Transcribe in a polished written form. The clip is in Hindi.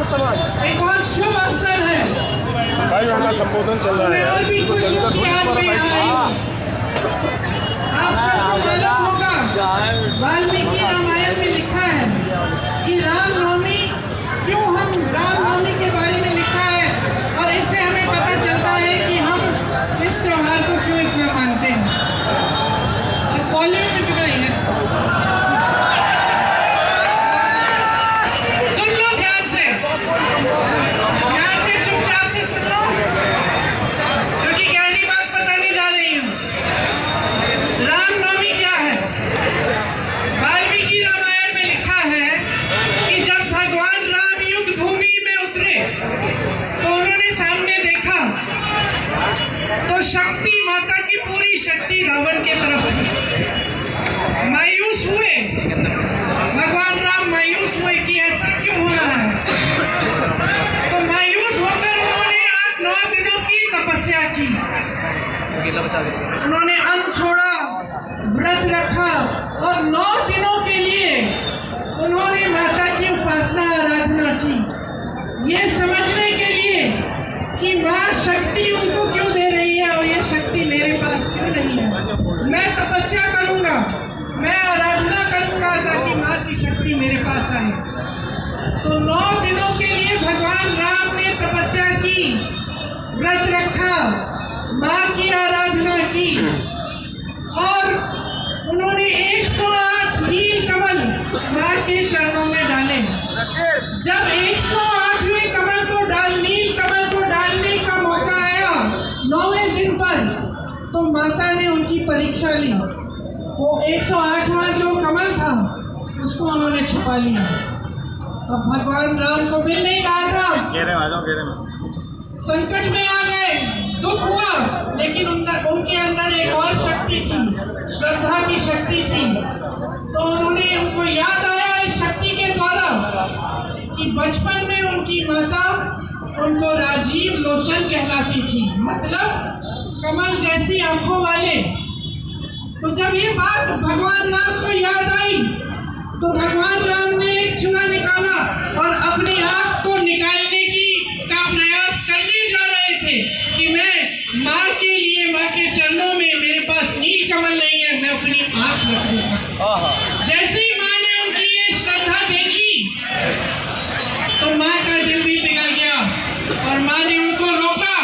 समाज एक बहुत शुभ अवसर है भाई, हमारा संबोधन चल रहा है। और भी कुछ याद में आए। आप सबको मालूम होगा, वाल्मीकि रामायण में लिखा है कि रामनवमी, क्यों हम रामनवमी के बारे में लिखा है, और इससे हमें पता चलता है कि हम इस त्योहार को क्यों इतना मानते हैं। अब वॉल्यूम कितना ही है, सुन लो ध्यान से चुपचाप से सुन लो, क्योंकि गहरी बात बताने जा रही हूँ। रामनवमी क्या है? वाल्मीकि रामायण में लिखा है कि जब भगवान राम युद्ध भूमि में उतरे तो उन्होंने सामने देखा तो शक्ति, माता की पूरी शक्ति रावण के तरफ थी। मायूस हुए भगवान राम, मायूस हुए कि ऐसा क्यों हो रहा है। तो मायूस होकर उन्होंने 8-9 दिनों की तपस्या की। उन्होंने अन्न छोड़ा, व्रत रखा और 9 दिनों के लिए उन्होंने माता की उपासना आराधना की, ये समझने के लिए कि माँ शक्ति उनको क्यों दे रही है और ये शक्ति मेरे पास क्यों नहीं है। मैं तपस्या करूंगा, मैं आराधना करूंगा ताकि माँ की शक्ति मेरे पास आए। तो 9 दिनों के लिए भगवान राम ने तपस्या की, व्रत रखा, माँ की आराधना की और उन्होंने 108 नील कमल माँ के चरणों में डाले। जब 108वें कमल को नील कमल को डालने का मौका आया 9वें दिन पर, तो माता ने उनकी परीक्षा ली। वो 108वां जो कमल था उसको उन्होंने छुपा लिया। अब भगवान राम को मिल नहीं रहा था, संकट में आ गए, दुख हुआ, लेकिन उनके अंदर एक और शक्ति थी, श्रद्धा की शक्ति थी। तो उनको याद आया इस शक्ति के द्वारा कि बचपन में उनकी माता उनको राजीव लोचन कहलाती थी, मतलब कमल जैसी आंखों वाले। तो जब ये बात भगवान राम को याद आई तो भगवान राम ने एक चूड़ा निकाला और अपनी आंख को निकालने का प्रयास करने जा रहे थे कि मैं माँ के लिए, माँ के चरणों में, मेरे पास नील कमल नहीं है, मैं अपनी आंख रखूंगा। जैसे ही माँ ने उनकी ये श्रद्धा देखी तो माँ का दिल भी पिघल गया और माँ ने उनको रोका